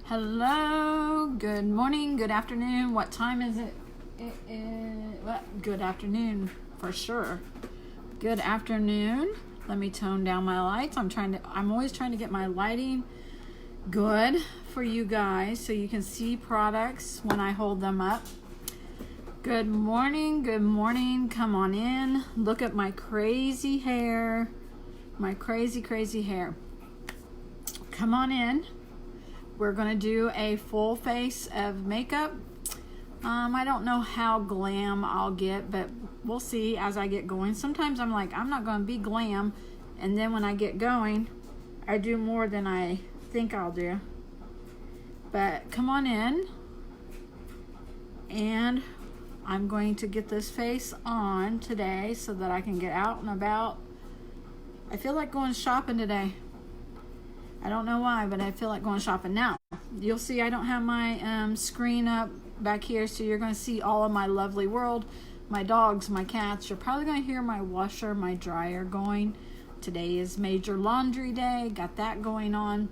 Hello, good morning, good afternoon. What time is it? It is, well, good afternoon for sure. Good afternoon. Let me tone down my lights. I'm always trying to get my lighting good for you guys so you can see products when I hold them up. Good morning, good morning. Come on in. Look at my crazy hair. My crazy hair. Come on in. We're going to do a full face of makeup. I don't know how glam I'll get, but we'll see as I get going. Sometimes I'm like, I'm not going to be glam. And then when I get going, I do more than I think I'll do. But come on in. And I'm going to get this face on today so that I can get out and about. I feel like going shopping today. I don't know why, but I feel like going shopping. Now, you'll see I don't have my screen up back here, so you're going to see all of my lovely world, my dogs, my cats. You're probably going to hear my washer, my dryer going. Today is major laundry day. Got that going on.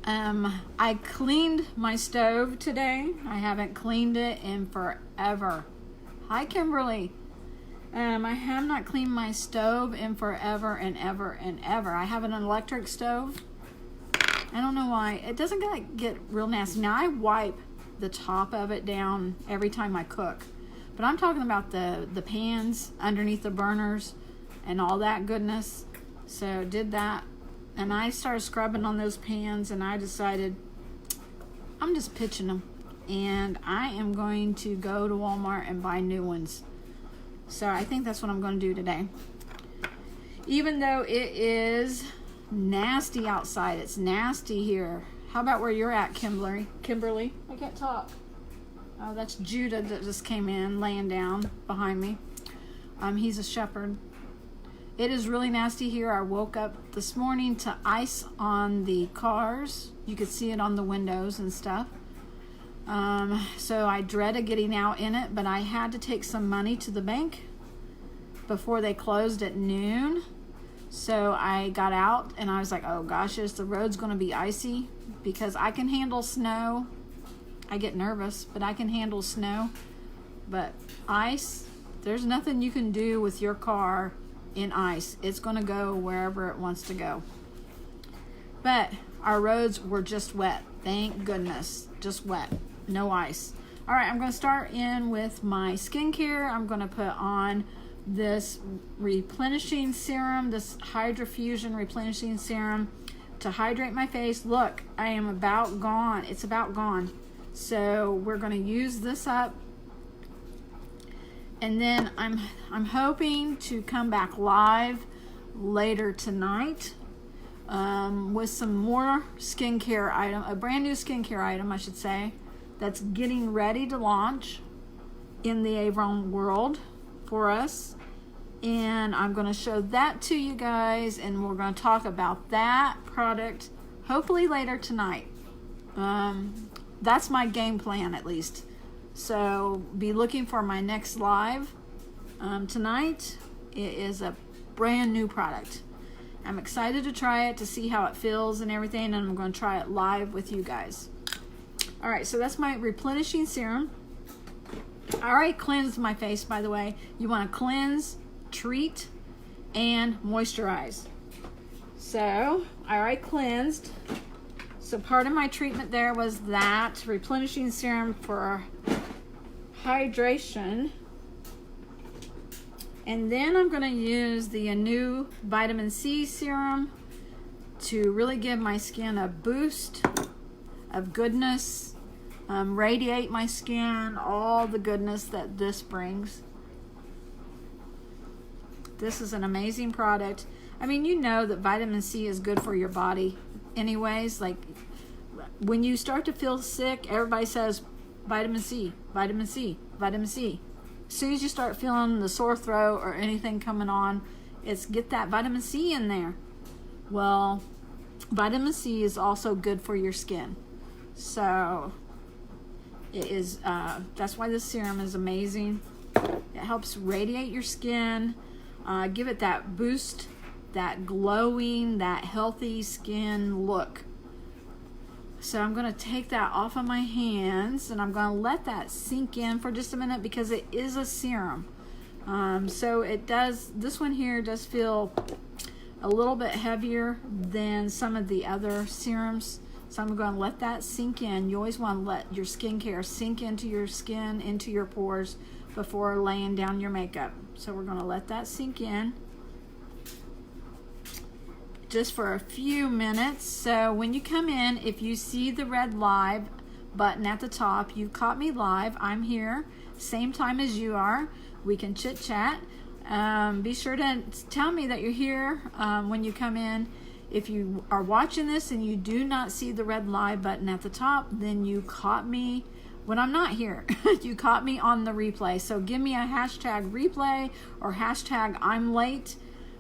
I cleaned my stove today. I haven't cleaned it in forever. Hi, Kimberly. I have not cleaned my stove in forever and ever and ever. I have an electric stove. I don't know why. It doesn't get real nasty. Now, I wipe the top of it down every time I cook. But I'm talking about the pans underneath the burners and all that goodness. So, did that. And I started scrubbing on those pans, and I decided I'm just pitching them. And I am going to go to Walmart and buy new ones. So I think that's what I'm going to do today. Even though it is nasty outside, it's nasty here. How about where you're at, Kimberly? I can't talk. Oh, that's Judah that just came in, laying down behind me. He's a shepherd. It is really nasty here. I woke up this morning to ice on the cars. You could see it on the windows and stuff. So I dreaded getting out in it, but I had to take some money to the bank before they closed at noon. So I got out and I was like, oh gosh, the road's going to be icy, because I can handle snow. I get nervous, but I can handle snow. But ice, there's nothing you can do with your car in ice. It's going to go wherever it wants to go. But our roads were just wet. Thank goodness. Just wet. No ice. All right, I'm going to start in with my skincare. I'm going to put on this replenishing serum, this Hydrofusion replenishing serum to hydrate my face. Look, I am about gone. It's about gone. So we're going to use this up. And then I'm hoping to come back live later tonight with some more skincare item, a brand new skincare item, I should say, that's getting ready to launch in the Avon world for us. And I'm going to show that to you guys, and we're going to talk about that product hopefully later tonight. That's my game plan, at least. So be looking for my next live tonight. It is a brand new product. I'm excited to try it, to see how it feels and everything, and I'm going to try it live with you guys. All right, so that's my replenishing serum. I already cleansed my face, by the way. You want to cleanse, treat, and moisturize. So I already cleansed. So part of my treatment there was that replenishing serum for hydration. And then I'm going to use the new vitamin C serum to really give my skin a boost of goodness, radiate my skin, all the goodness that this brings. This is an amazing product. I mean, you know that vitamin C is good for your body anyways. Like, when you start to feel sick, everybody says vitamin C, vitamin C, vitamin C. As soon as you start feeling the sore throat or anything coming on, it's get that vitamin C in there. Well, vitamin C is also good for your skin. So it is, that's why this serum is amazing. It helps radiate your skin, give it that boost, that glowing, that healthy skin look. So I'm going to take that off of my hands, and I'm going to let that sink in for just a minute because it is a serum. So it does, this one here does feel a little bit heavier than some of the other serums. So I'm going to let that sink in. You always want to let your skincare sink into your skin, into your pores before laying down your makeup. So we're going to let that sink in just for a few minutes. So when you come in, if you see the red live button at the top, you caught me live. I'm here, same time as you are. We can chit chat. Be sure to tell me that you're here when you come in. If you are watching this and you do not see the red live button at the top, then you caught me when I'm not here. You caught me on the replay. So give me a hashtag replay or hashtag I'm late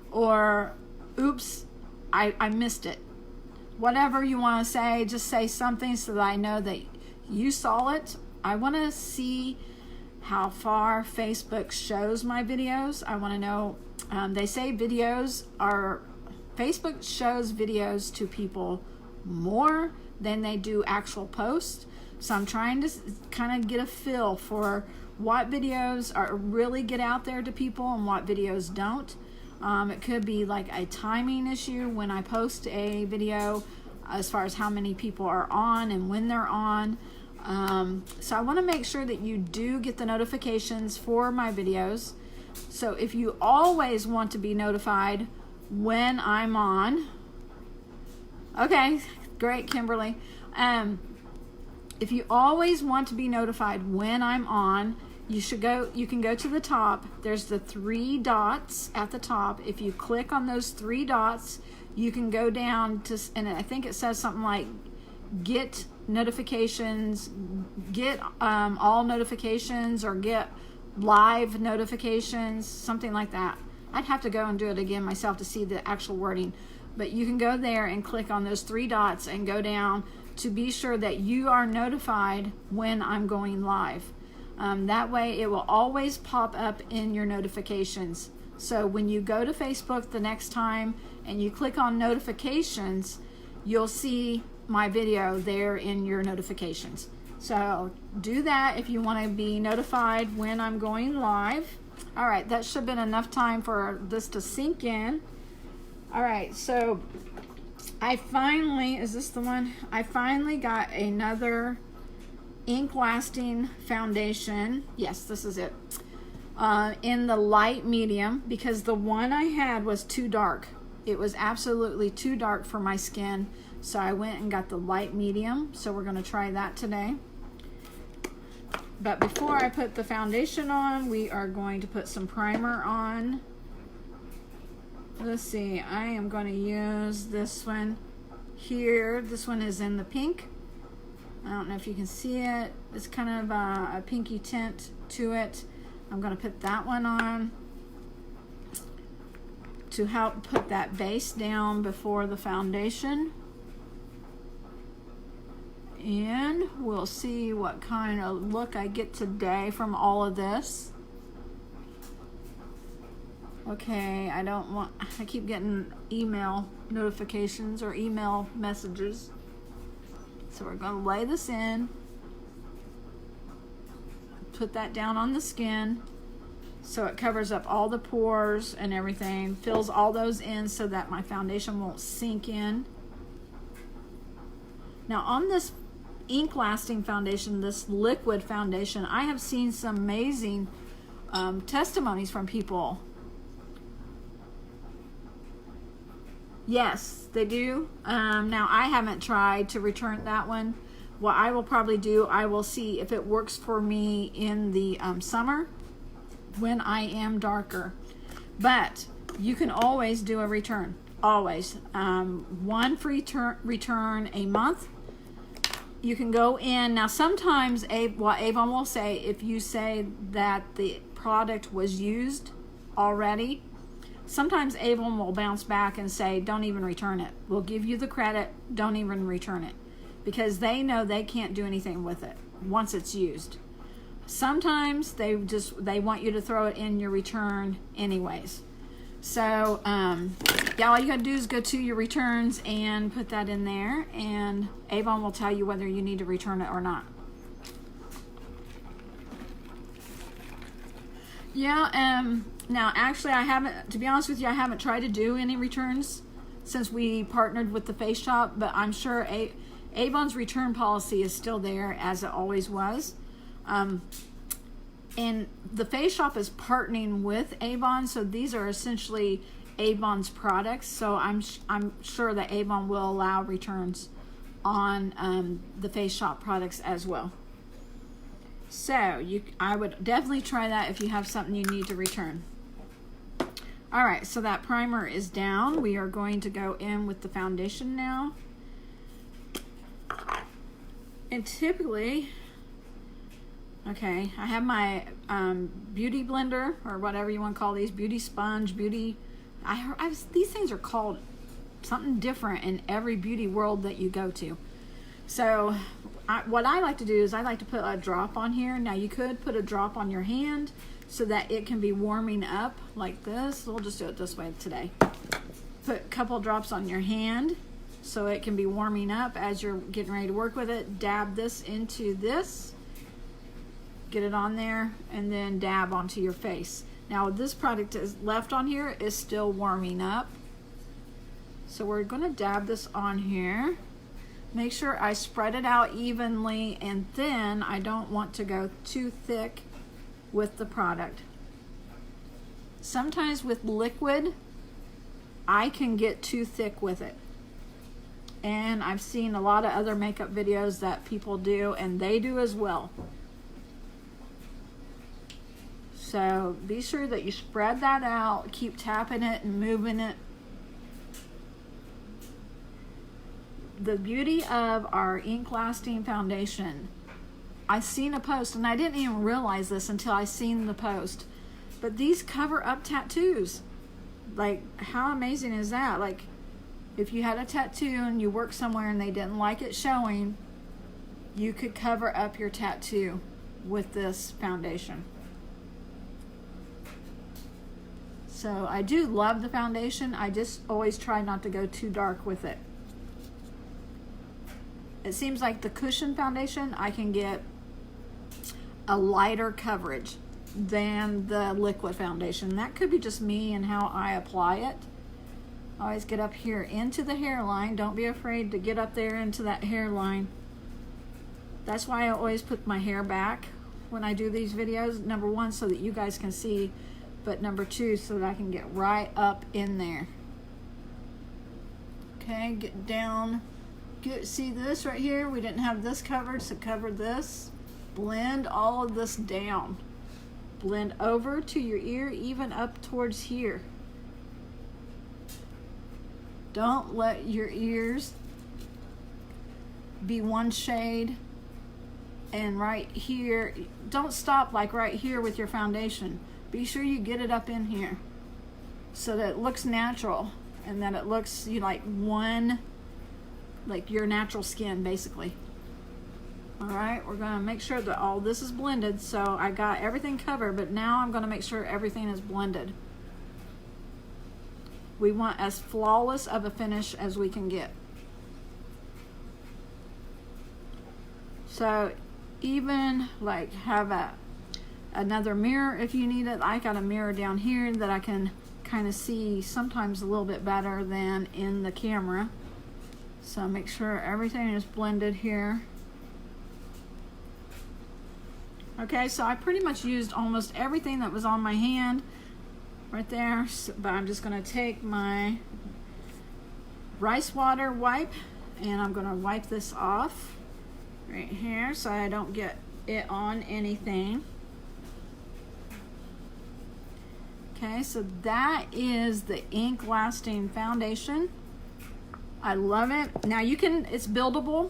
or oops, I missed it. Whatever you want to say, just say something so that I know that you saw it. I want to see how far Facebook shows my videos. I want to know, they say Facebook shows videos to people more than they do actual posts. So I'm trying to kind of get a feel for what videos are really get out there to people and what videos don't. It could be like a timing issue when I post a video as far as how many people are on and when they're on. So I want to make sure that you do get the notifications for my videos. So if you always want to be notified when I'm on, okay, great, Kimberly. If you always want to be notified when I'm on, you can go to the top. There's the 3 dots at the top. If you click on those 3 dots, you can go down to, and I think it says something like get notifications, get all notifications, or get live notifications, something like that. I'd have to go and do it again myself to see the actual wording, but you can go there and click on those 3 dots and go down to be sure that you are notified when I'm going live. That way it will always pop up in your notifications. So when you go to Facebook the next time and you click on notifications, you'll see my video there in your notifications. So do that if you want to be notified when I'm going live. All right, that should have been enough time for this to sink in. All right, so I finally, is this the one? I finally got another ink lasting foundation. Yes, this is it. In the light medium, because the one I had was too dark. It was absolutely too dark for my skin. So I went and got the light medium. So we're going to try that today. But before I put the foundation on, we are going to put some primer on. Let's see, I am going to use this one here. This one is in the pink. I don't know if you can see it. It's kind of a pinky tint to it. I'm going to put that one on to help put that base down before the foundation. And we'll see what kind of look I get today from all of this. Okay, I keep getting email notifications or email messages. So we're going to lay this in, put that down on the skin so it covers up all the pores and everything, fills all those in so that my foundation won't sink in. Now on this ink lasting foundation, this liquid foundation, I have seen some amazing testimonies from people. Yes, they do. Now I haven't tried to return that one. What I will probably do, I will see if it works for me in the summer when I am darker. But you can always do a return, always. One free return a month. You can go in. Now sometimes what Avon will say, if you say that the product was used already, sometimes Avon will bounce back and say, don't even return it. We'll give you the credit, don't even return it. Because they know they can't do anything with it once it's used. Sometimes they want you to throw it in your return anyways. So yeah, all you gotta do is go to your returns and put that in there, and Avon will tell you whether you need to return it or not. Yeah, now actually I haven't, to be honest with you, I haven't tried to do any returns since we partnered with the Face Shop, but I'm sure Avon's return policy is still there as it always was. And the Face Shop is partnering with Avon, so these are essentially Avon's products. So I'm sure that Avon will allow returns on the Face Shop products as well. So I would definitely try that if you have something you need to return. All right, so that primer is down. We are going to go in with the foundation now. And typically, okay, I have my beauty blender, or whatever you want to call these, beauty sponge, these things are called something different in every beauty world that you go to. So what I like to do is I like to put a drop on here. Now you could put a drop on your hand so that it can be warming up like this. We'll just do it this way today. Put a couple drops on your hand so it can be warming up as you're getting ready to work with it. Dab this into this. Get it on there and then dab onto your face. Now this product is left on here is still warming up. So we're gonna dab this on here. Make sure I spread it out evenly and thin. I don't want to go too thick with the product. Sometimes with liquid, I can get too thick with it. And I've seen a lot of other makeup videos that people do, and they do as well. So be sure that you spread that out, keep tapping it and moving it. The beauty of our ink lasting foundation, I seen a post, and I didn't even realize this until I seen the post, but these cover up tattoos. Like, how amazing is that? Like, if you had a tattoo and you worked somewhere and they didn't like it showing, you could cover up your tattoo with this foundation. So I do love the foundation. I just always try not to go too dark with it. It seems like the cushion foundation, I can get a lighter coverage than the liquid foundation. That could be just me and how I apply it. I always get up here into the hairline. Don't be afraid to get up there into that hairline. That's why I always put my hair back when I do these videos. Number one, so that you guys can see, but number two, so that I can get right up in there. Okay, get down. See this right here? We didn't have this covered, so cover this. Blend all of this down. Blend over to your ear, even up towards here. Don't let your ears be one shade. And right here, don't stop like right here with your foundation. Be sure you get it up in here so that it looks natural and that it looks like one, like your natural skin basically. All right, we're gonna make sure that all this is blended. So I got everything covered, but now I'm gonna make sure everything is blended. We want as flawless of a finish as we can get. So even like have another mirror if you need it. I got a mirror down here that I can kind of see sometimes a little bit better than in the camera. So make sure everything is blended here. Okay, so I pretty much used almost everything that was on my hand right there, but I'm just going to take my rice water wipe and I'm going to wipe this off right here so I don't get it on anything. Okay, so that is the ink lasting foundation. I love it. Now it's buildable.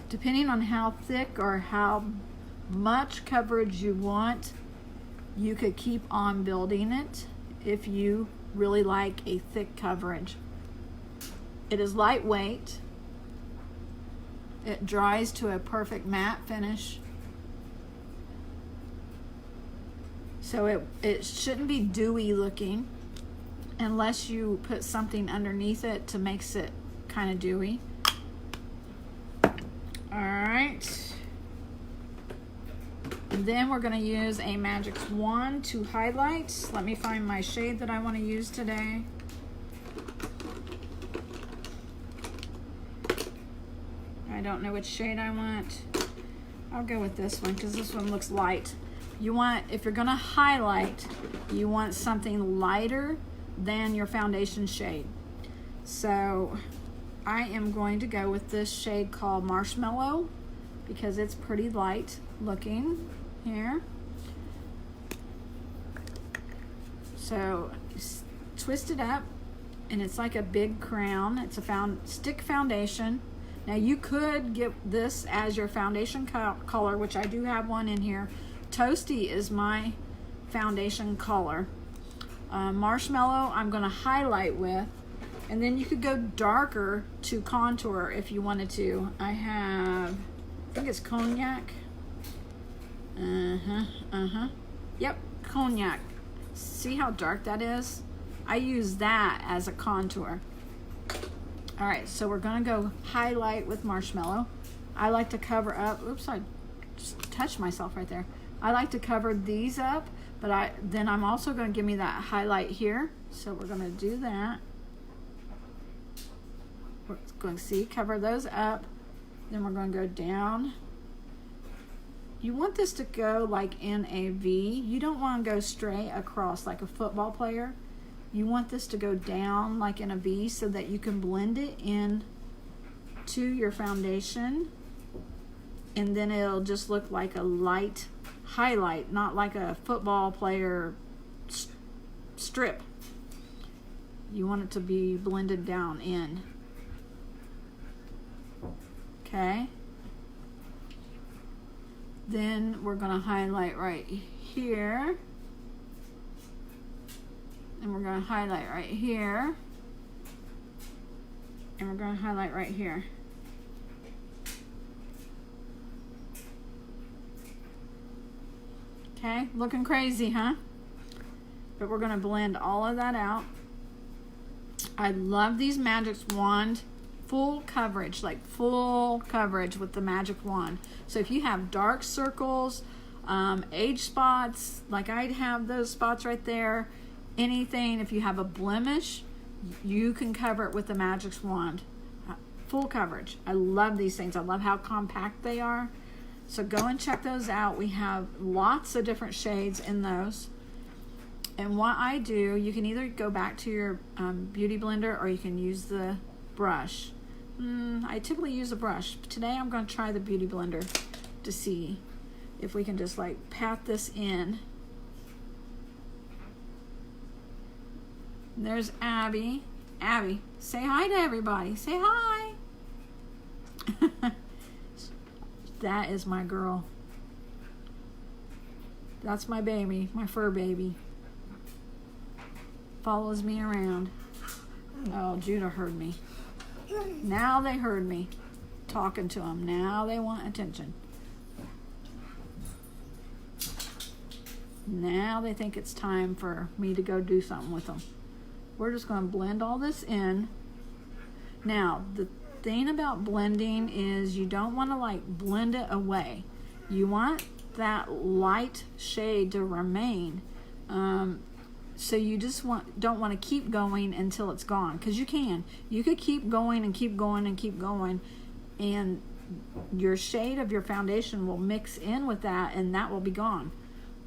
Depending on how thick or how much coverage you want, you could keep on building it if you really like a thick coverage. It is lightweight. It dries to a perfect matte finish. So it shouldn't be dewy looking unless you put something underneath it to makes it kind of dewy. All right. And then we're going to use a magic wand to highlight. Let me find my shade that I want to use today. I don't know which shade I want. I'll go with this one because this one looks light. You want, if you're going to highlight, you want something lighter than your foundation shade. So I am going to go with this shade called Marshmallow because it's pretty light looking here. So twist it up and it's like a big crown. It's a stick foundation. Now you could get this as your foundation color, which I do have one in here. Toasty is my foundation color. Marshmallow I'm going to highlight with, and then you could go darker to contour if you wanted to. I think it's Cognac. Yep, Cognac. See how dark that is? I use that as a contour. All right, so we're gonna go highlight with Marshmallow. I like to cover up, oops, I just touched myself right there. I like to cover these up, but then I'm also gonna give me that highlight here. So we're gonna do that. We're going to see, cover those up. Then we're gonna go down. You want this to go like in a V. You don't wanna go straight across like a football player. You want this to go down like in a V so that you can blend it in to your foundation, and then it'll just look like a light highlight, not like a football player strip. You want it to be blended down in. Okay. Then we're going to highlight right here. And we're going to highlight right here. And we're going to highlight right here. Okay, looking crazy, huh? But we're going to blend all of that out. I love these magic wand. Full coverage, like full coverage with the magic wand. So if you have dark circles, age spots, like I'd have those spots right there, anything, if you have a blemish, you can cover it with the magic wand. Full coverage. I love these things. I love how compact they are. So go and check those out. We have lots of different shades in those. And what I do, you can either go back to your beauty blender or you can use the brush. I typically use a brush. Today I'm going to try the beauty blender to see if we can just like pat this in. There's Abby. Abby, say hi to everybody. Say hi. That is my girl. That's my baby, my fur baby. Follows me around. Oh, Judah heard me. Now they heard me talking to them. Now they want attention. Now they think it's time for me to go do something with them. We're just going to blend all this in. Now, the thing about blending is you don't want to like blend it away. You want that light shade to remain. So you just don't want to keep going until it's gone, because you could keep going and keep going and keep going, and your shade of your foundation will mix in with that and that will be gone.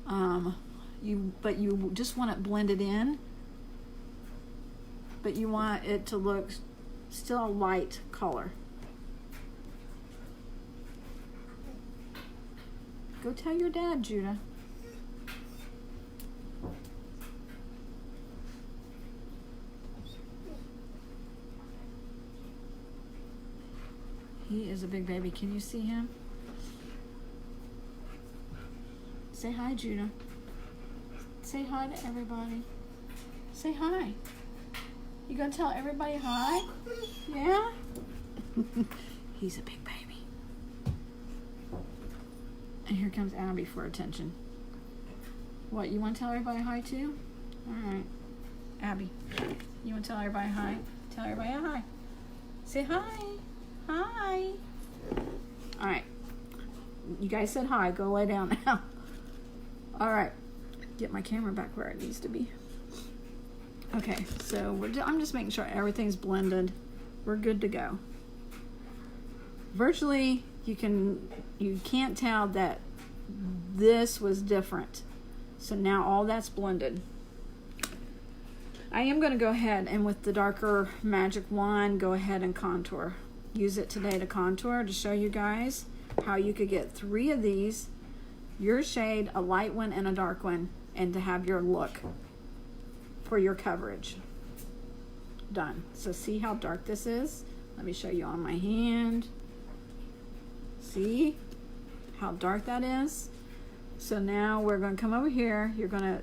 But you just want it blended in, but you want it to look still a light color. Go tell your dad, Judah. He is a big baby. Can you see him? Say hi, Judah. Say hi to everybody. Say hi. You gonna tell everybody hi? Yeah? He's a big baby. And here comes Abby for attention. What, you want to tell everybody hi too? All right. Abby, you want to tell everybody hi? Tell everybody hi. Say hi. Hi. All right. You guys said hi. Go lay down now. All right. Get my camera back where it needs to be. Okay, so I'm just making sure everything's blended. We're good to go. Virtually, you can't tell that this was different. So now all that's blended. I am going to go ahead and with the darker magic wand, go ahead and contour. Use it today to contour to show you guys how you could get 3 of these, your shade, a light one and a dark one, and to have your look for your coverage done. So see how dark this is? Let me show you on my hand. See how dark that is? So now we're going to come over here. You're going to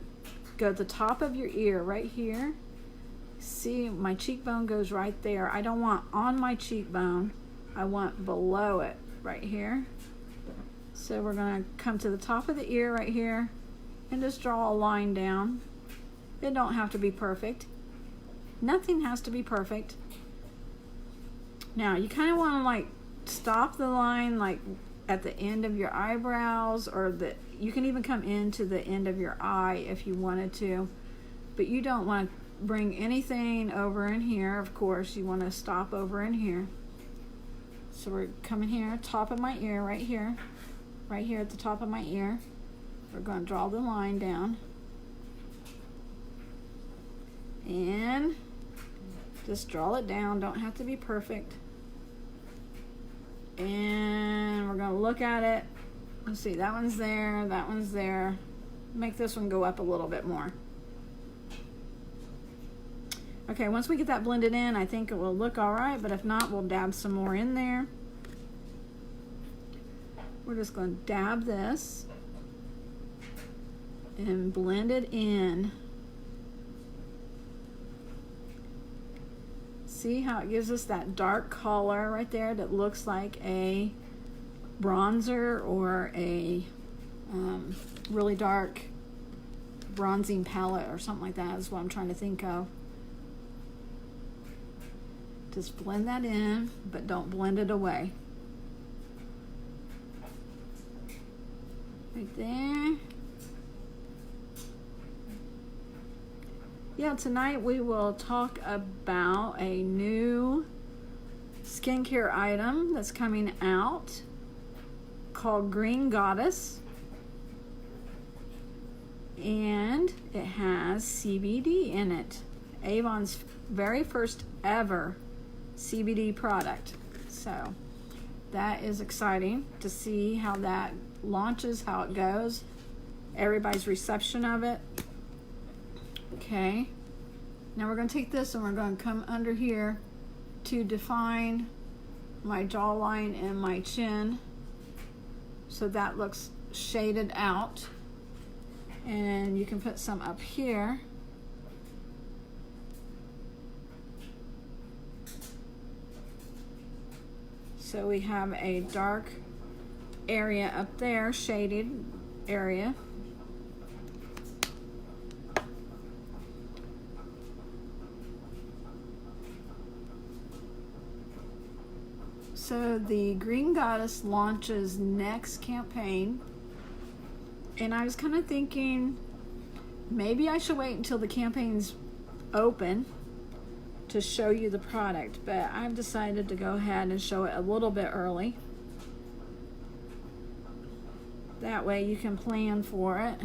go to the top of your ear right here. See, my cheekbone goes right there. I don't want on my cheekbone. I want below it right here. So we're going to come to the top of the ear right here and just draw a line down. It don't have to be perfect. Nothing has to be perfect. Now you kind of want to like stop the line like at the end of your eyebrows, or you can even come into the end of your eye if you wanted to, but you don't want to bring anything over in here. Of course, you want to stop over in here. So we're coming here, top of my ear, right here at the top of my ear. We're going to draw the line down. And just draw it down. Don't have to be perfect. And we're going to look at it. Let's see, that one's there, that one's there. Make this one go up a little bit more. Okay, once we get that blended in, I think it will look all right, but if not, we'll dab some more in there. We're just going to dab this and blend it in. See how it gives us that dark color right there that looks like a bronzer or a really dark bronzing palette or something like that is what I'm trying to think of. Just blend that in, but don't blend it away. Right there. Yeah, tonight we will talk about a new skincare item that's coming out called Green Goddess. And it has CBD in it. Avon's very first ever CBD product. So that is exciting to see how that launches, how it goes, everybody's reception of it. Okay, now we're going to take this and we're going to come under here to define my jawline and my chin, so that looks shaded out. And you can put some up here. So we have a dark area up there, shaded area. So the Green Goddess launches next campaign, and I was kind of thinking maybe I should wait until the campaign's open to show you the product, but I've decided to go ahead and show it a little bit early. That way you can plan for it,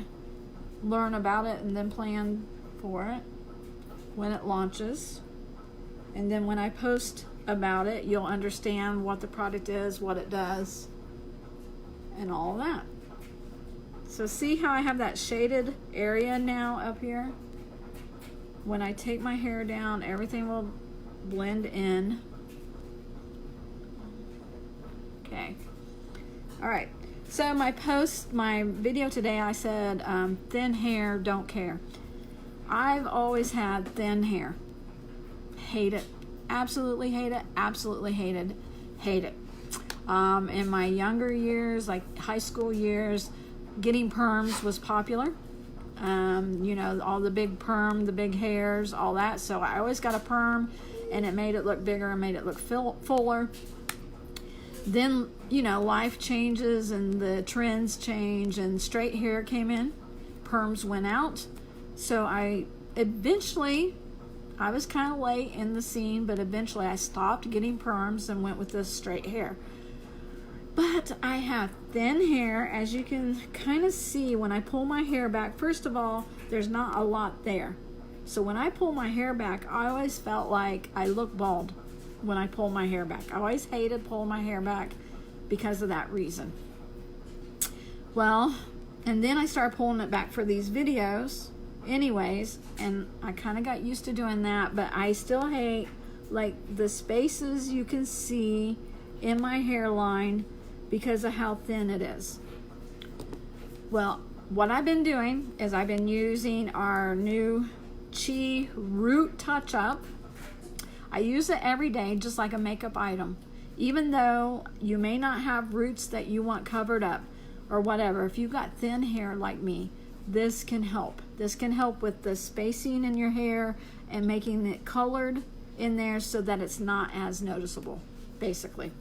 learn about it, and then plan for it when it launches. And then when I post about it, you'll understand what the product is, what it does, and all that. So see how I have that shaded area now up here? When I take my hair down, everything will blend in. Okay. All right. So my video today, I said, thin hair, don't care. I've always had thin hair. Hate it. Absolutely hate it. Absolutely hated. Hate it. In my younger years, like high school years, getting perms was popular. you know, all the big perm, the big hairs, all that. So I always got a perm, and it made it look bigger and made it look fuller. Then, you know, life changes and the trends change, and straight hair came in, perms went out. So I was kind of late in the scene, but eventually I stopped getting perms and went with this straight hair. But I have thin hair, as you can kind of see when I pull my hair back. First of all, there's not a lot there. So when I pull my hair back, I always felt like I look bald when I pull my hair back. I always hated pulling my hair back because of that reason. Well, and then I started pulling it back for these videos anyways, and I kind of got used to doing that, but I still hate like the spaces you can see in my hairline because of how thin it is. Well, what I've been doing is I've been using our new Chi Root Touch Up. I use it every day just like a makeup item. Even though you may not have roots that you want covered up or whatever, if you've got thin hair like me, this can help. This can help with the spacing in your hair and making it colored in there so that it's not as noticeable, basically.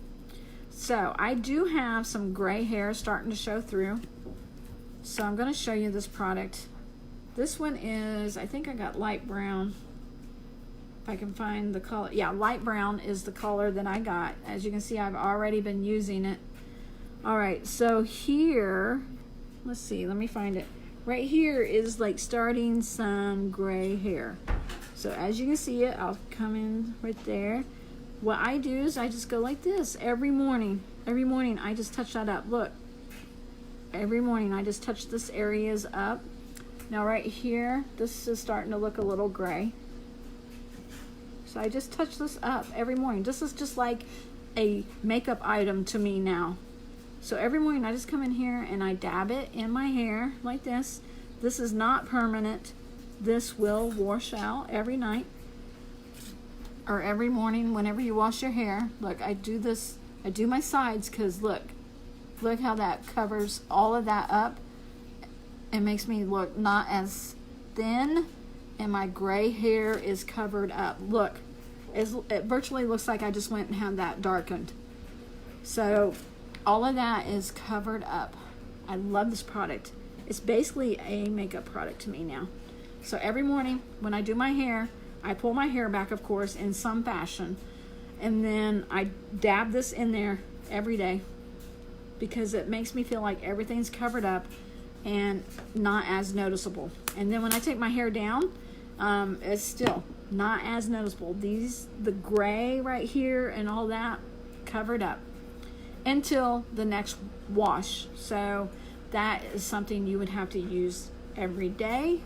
So I do have some gray hair starting to show through. So I'm going to show you this product. This one is, I think I got light brown. If I can find the color. Yeah, light brown is the color that I got. As you can see, I've already been using it. All right, so here, let's see, let me find it. Right here is like starting some gray hair. So as you can see it, I'll come in right there. What I do is I just go like this every morning. Every morning I just touch that up. Look, every morning I just touch this areas up. Now right here, this is starting to look a little gray. So I just touch this up every morning. This is just like a makeup item to me now. So every morning I just come in here and I dab it in my hair like this. This is not permanent. This will wash out every night or every morning whenever you wash your hair. Look, I do this, I do my sides because look how that covers all of that up. It makes me look not as thin, and my gray hair is covered up. Look, it virtually looks like I just went and had that darkened. So all of that is covered up. I love this product. It's basically a makeup product to me now. So every morning when I do my hair, I pull my hair back, of course, in some fashion, and then I dab this in there every day because it makes me feel like everything's covered up and not as noticeable. And then when I take my hair down, it's still not as noticeable. The gray right here and all that covered up until the next wash. So that is something you would have to use every day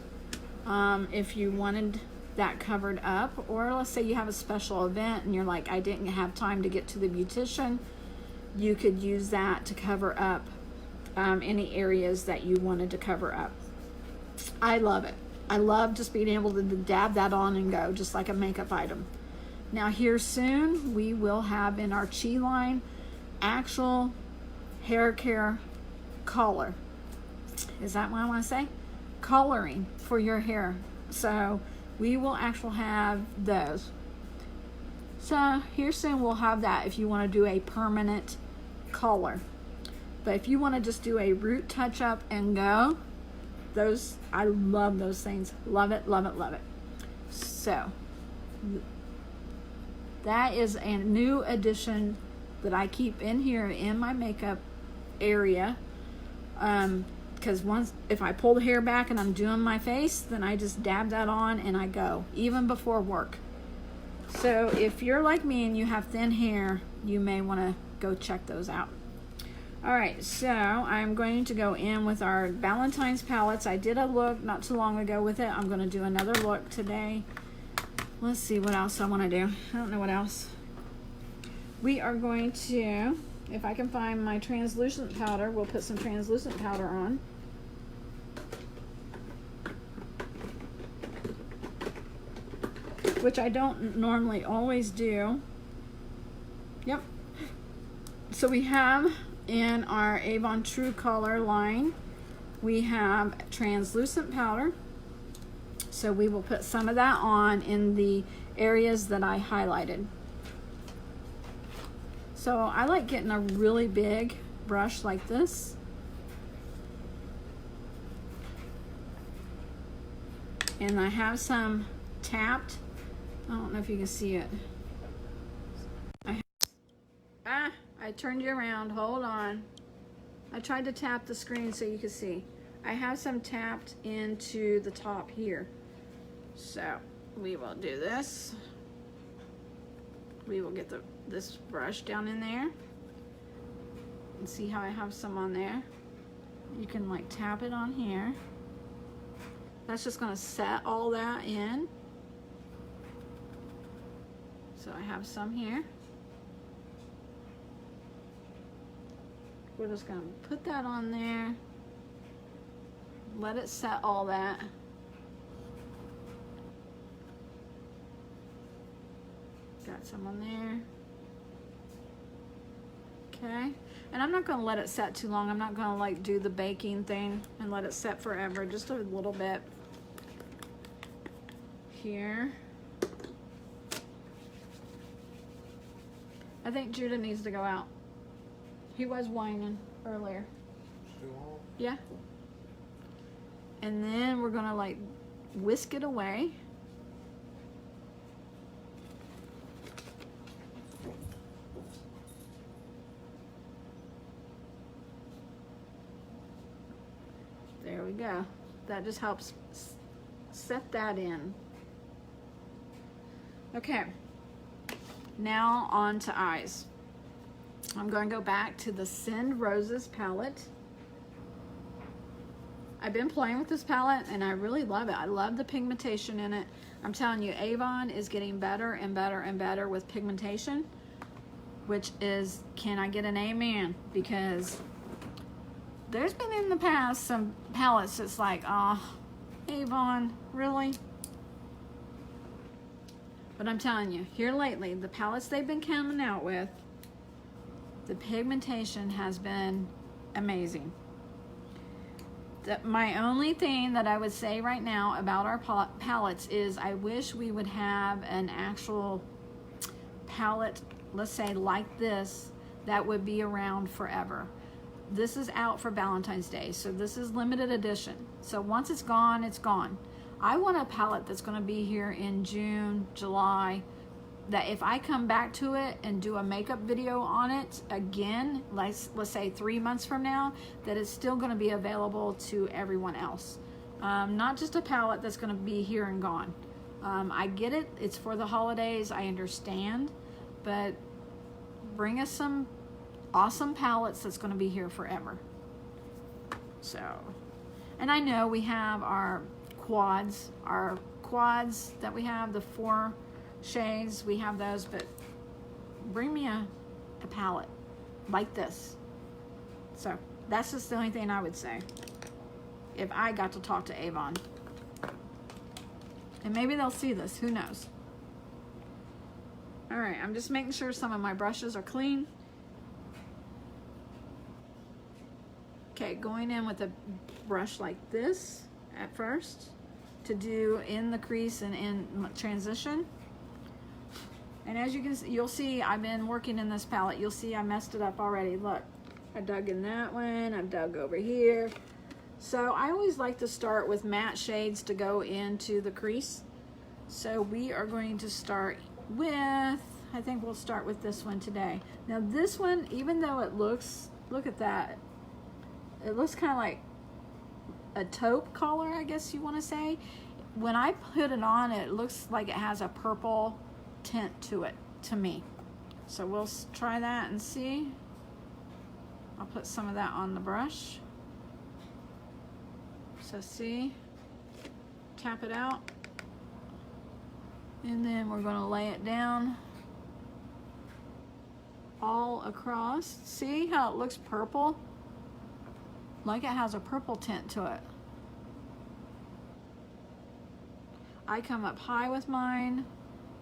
if you wanted that covered up. Or let's say you have a special event and you're like, I didn't have time to get to the beautician, you could use that to cover up any areas that you wanted to cover up. I love it. I love just being able to dab that on and go, just like a makeup item. Now here soon we will have in our Chi line actual hair care color. Is that what I want to say? Coloring for your hair. So we will actually have those. So here soon we'll have that if you want to do a permanent color. But if you want to just do a root touch up and go, those, I love those things. Love it, love it, love it. So that is a new addition that I keep in here in my makeup area. Because if I pull the hair back and I'm doing my face, then I just dab that on and I go, even before work. So if you're like me and you have thin hair, you may want to go check those out. All right, so I'm going to go in with our Valentines palettes. I did a look not too long ago with it. I'm going to do another look today. Let's see what else I want to do. I don't know what else. We are going to, if I can find my translucent powder, we'll put some translucent powder on. Which I don't normally always do. Yep. So we have in our Avon True Color line, we have translucent powder. So we will put some of that on in the areas that I highlighted. So I like getting a really big brush like this. And I have some tapped. I don't know if you can see it. I turned you around, hold on. I tried to tap the screen so you could see. I have some tapped into the top here. So we will do this. We will get this brush down in there. And see how I have some on there? You can like tap it on here. That's just gonna set all that in. So I have some here. We're just gonna put that on there. Let it set all that. Got some on there. Okay. And I'm not gonna let it set too long. I'm not gonna like do the baking thing and let it set forever. Just a little bit here. I think Judah needs to go out. He was whining earlier. Yeah. And then we're gonna like whisk it away. There we go. That just helps set that in. Okay. Now on to eyes. I'm going to go back to the Send Roses palette. I've been playing with this palette and I really love it. I love the pigmentation in it. I'm telling you, Avon is getting better and better and better with pigmentation, which is, can I get an amen? Because there's been in the past some palettes that's like, oh, Avon, really? But I'm telling you, here lately, the palettes they've been coming out with, the pigmentation has been amazing. My only thing that I would say right now about our palettes is I wish we would have an actual palette, let's say like this, that would be around forever. This is out for Valentine's Day, so this is limited edition. So once it's gone, it's gone. I want a palette that's going to be here in June, July, that if I come back to it and do a makeup video on it again, let's say 3 months from now, that it's still going to be available to everyone else. Not just a palette that's going to be here and gone. I get it, it's for the holidays, I understand, but bring us some awesome palettes that's going to be here forever. So, and I know we have our quads that we have, the 4 shades, we have those, but bring me a palette like this. So that's just the only thing I would say if I got to talk to Avon. And maybe they'll see this, who knows. All right, I'm just making sure some of my brushes are clean. Okay, going in with a brush like this at first to do in the crease and in transition. And as you can see, you'll see I've been working in this palette. You'll see I messed it up already. Look, I dug in that one, I've dug over here. So I always like to start with matte shades to go into the crease. So we are going to start with, I think we'll start with this one today. Now this one, even though it looks, look at that, it looks kind of like a taupe color, I guess you want to say. When I put it on, it looks like it has a purple tint to it, to me. So we'll try that and see. I'll put some of that on the brush. So see, tap it out. And then we're going to lay it down all across. See how it looks purple? Like it has a purple tint to it. I come up high with mine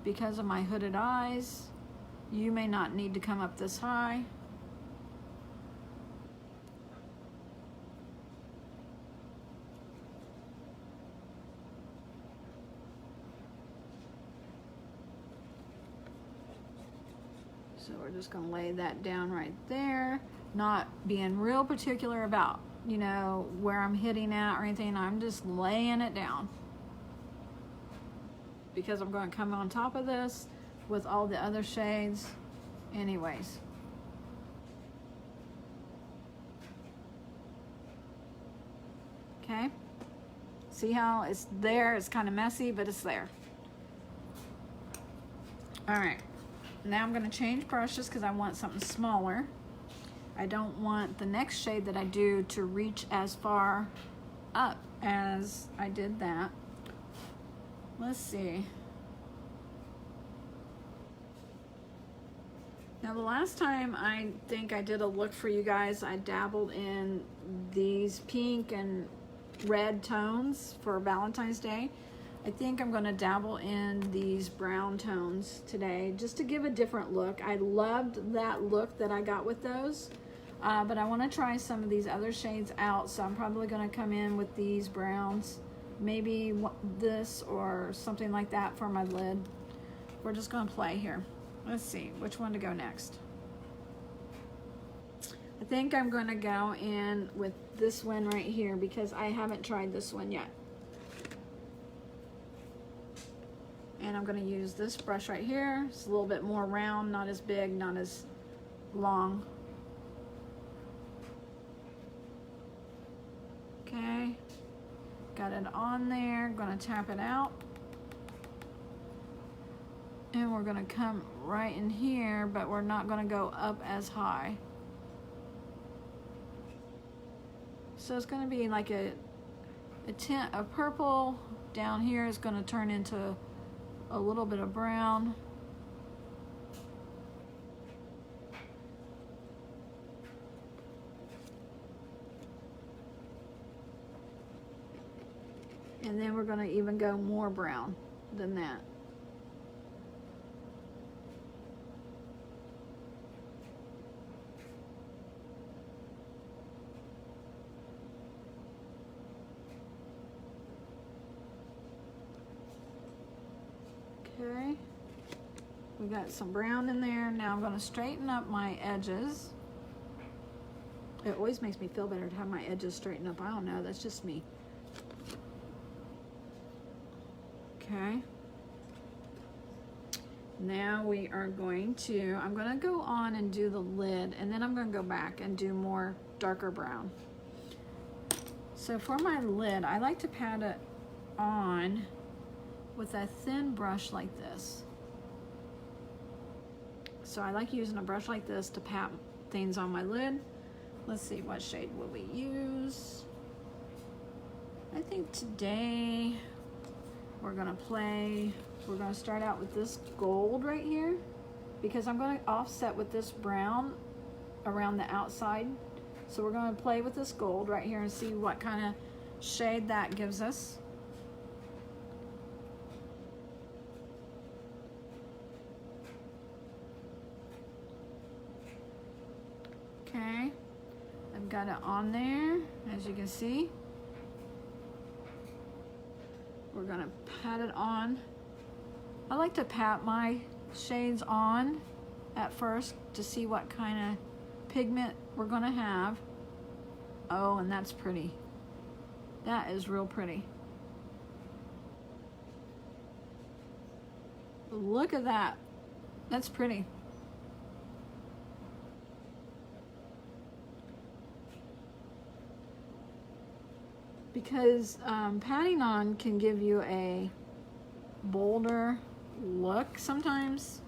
because of my hooded eyes. You may not need to come up this high. So we're just gonna lay that down right there, not being real particular about, you know, where I'm hitting at or anything. I'm just laying it down because I'm going to come on top of this with all the other shades anyways. Okay, see how it's there? It's kind of messy, but it's there. All right, now I'm going to change brushes because I want something smaller. I don't want the next shade that I do to reach as far up as I did that. Let's see. Now the last time I think I did a look for you guys, I dabbled in these pink and red tones for Valentine's Day. I think I'm going to dabble in these brown tones today just to give a different look. I loved that look that I got with those, but I want to try some of these other shades out, so I'm probably going to come in with these browns, maybe this or something like that for my lid. We're just going to play here. Let's see which one to go next. I think I'm going to go in with this one right here because I haven't tried this one yet. And I'm going to use this brush right here. It's a little bit more round, not as big, not as long. Okay, got it on there. Going to tap it out. And we're going to come right in here, but we're not going to go up as high. So it's going to be like a tint of purple. Down here is going to turn into a little bit of brown. And then we're going to even go more brown than that. Okay, we got some brown in there. Now I'm going to straighten up my edges. It always makes me feel better to have my edges straightened up. I don't know, that's just me. Okay. Now we are going to, I'm going to go on and do the lid, and then I'm going to go back and do more darker brown. So for my lid, I like to pat it on with a thin brush like this. So I like using a brush like this to pat things on my lid. Let's see, what shade will we use? I think today we're gonna start out with this gold right here because I'm gonna offset with this brown around the outside. So we're gonna play with this gold right here and see what kind of shade that gives us. Okay, I've got it on there, as you can see. We're gonna pat it on. I like to pat my shades on at first to see what kind of pigment we're gonna have. Oh, and that's pretty. That is real pretty. Look at that. That's pretty. Because patting on can give you a bolder look sometimes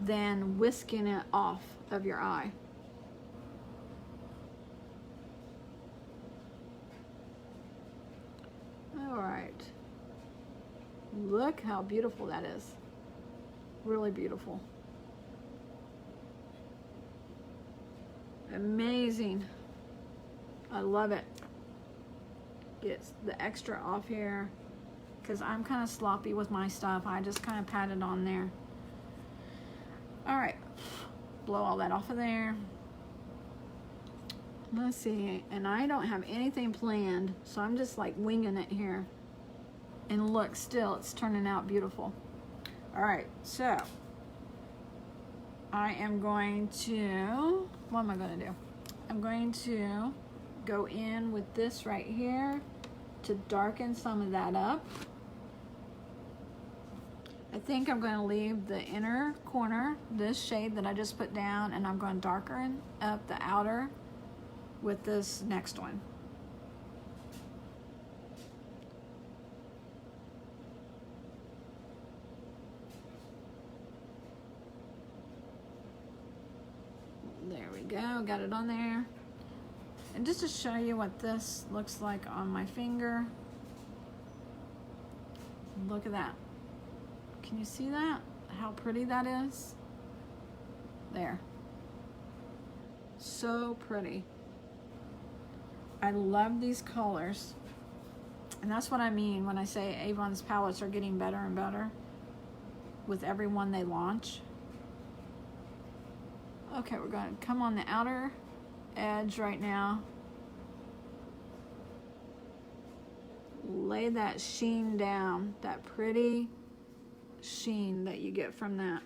than whisking it off of your eye. All right. Look how beautiful that is. Really beautiful. Amazing. I love it. Get the extra off here because I'm kind of sloppy with my stuff. I just kind of pat it on there. All right, blow all that off of there. Let's see, and I don't have anything planned, so I'm just like winging it here. And look, still it's turning out beautiful. All right, so I am going to, what am I going to do? I'm going to go in with this right here to darken some of that up. I think I'm going to leave the inner corner, this shade that I just put down, and I'm going to darken up the outer with this next one. There we go, got it on there. And just to show you what this looks like on my finger, look at that. Can you see that? How pretty that is? There. So pretty. I love these colors. And that's what I mean when I say Avon's palettes are getting better and better with every one they launch. Okay, we're going to come on the outer edge right now. Lay that sheen down, that pretty sheen that you get from that.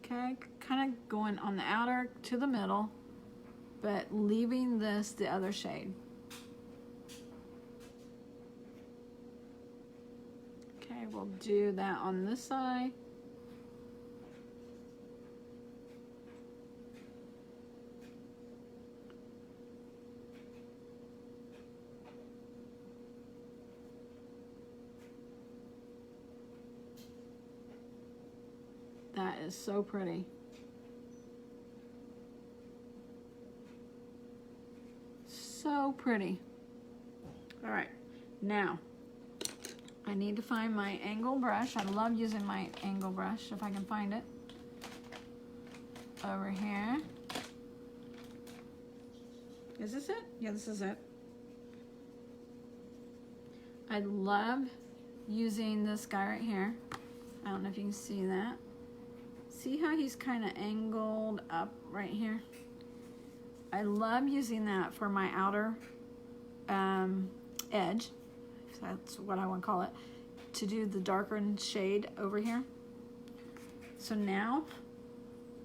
Okay, kind of going on the outer to the middle, but leaving this the other shade. Okay, we'll do that on this side. That is so pretty. So pretty. All right, now I need to find my angle brush. I love using my angle brush if I can find it. Over here. Is this it? Yeah, this is it. I love using this guy right here. I don't know if you can see that. See how he's kind of angled up right here? I love using that for my outer edge, if that's what I want to call it, to do the darkened shade over here. So now,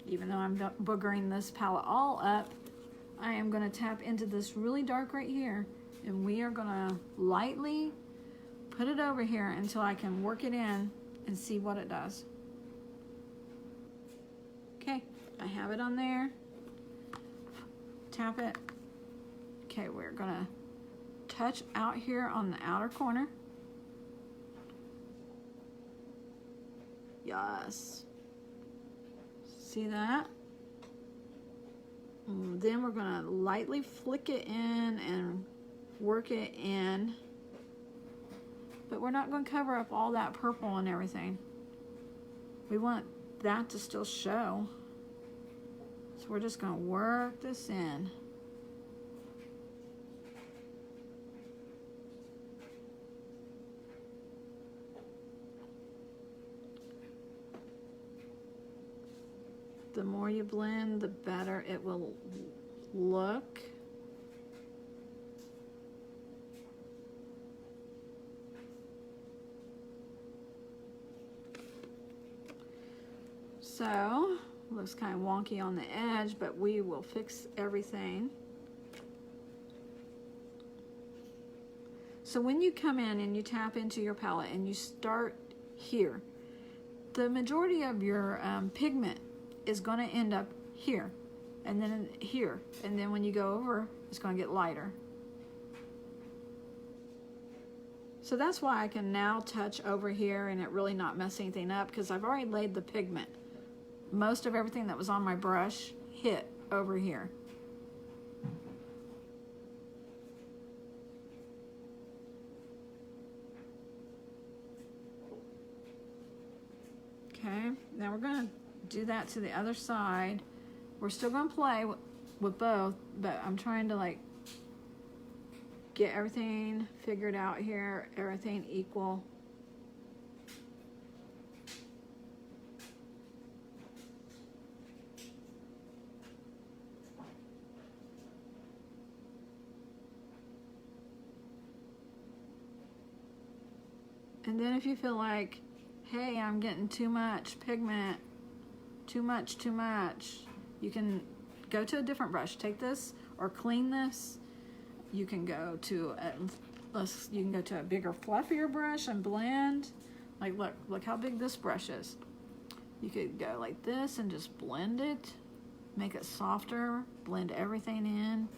even though I'm boogering this palette all up, I am going to tap into this really dark right here, and we are going to lightly put it over here until I can work it in and see what it does. Okay, I have it on there. Tap it. Okay, we're gonna touch out here on the outer corner. Yes. See that? And then we're gonna lightly flick it in and work it in. But we're not gonna cover up all that purple and everything. We want that to still show. So we're just going to work this in. The more you blend, the better it will look. So, looks kind of wonky on the edge, but we will fix everything. So when you come in and you tap into your palette and you start here, the majority of your pigment is going to end up here, and then here, and then when you go over, it's going to get lighter. So that's why I can now touch over here and it really not mess anything up, because I've already laid the pigment. Most of everything that was on my brush hit over here. Okay, now we're going to do that to the other side. We're still going to play with both, but I'm trying to like get everything figured out here, everything equal. And then if you feel like, hey, I'm getting too much pigment, too much, you can go to a different brush. Take this or clean this. You can go to a bigger, fluffier brush and blend. Like, look how big this brush is. You could go like this and just blend it, make it softer, blend everything in.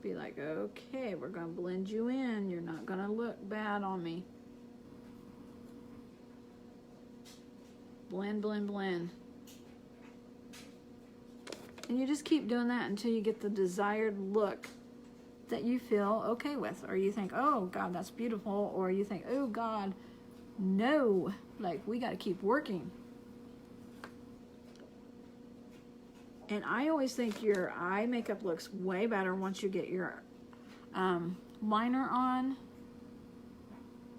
Be like, okay, we're gonna blend you in. You're not gonna look bad on me. Blend, blend, blend. And you just keep doing that until you get the desired look that you feel okay with. Or you think, oh God, that's beautiful. Or you think, oh God, no. Like, we gotta keep working. And I always think your eye makeup looks way better once you get your liner on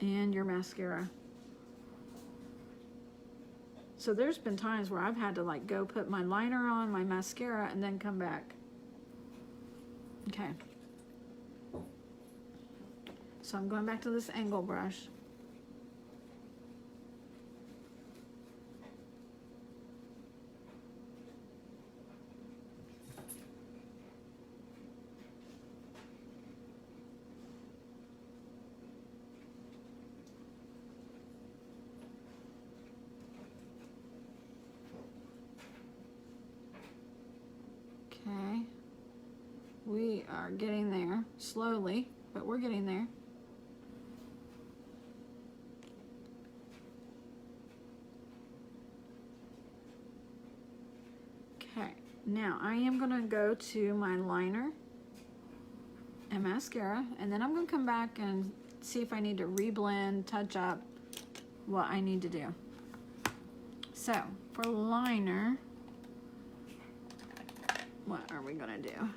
and your mascara. So there's been times where I've had to like go put my liner on, my mascara, and then come back. Okay. So I'm going back to this angle brush. Okay, we are getting there, slowly, but we're getting there. Okay, now I am gonna go to my liner and mascara, and then I'm gonna come back and see if I need to reblend, touch up what I need to do. So, for liner, what are we gonna do?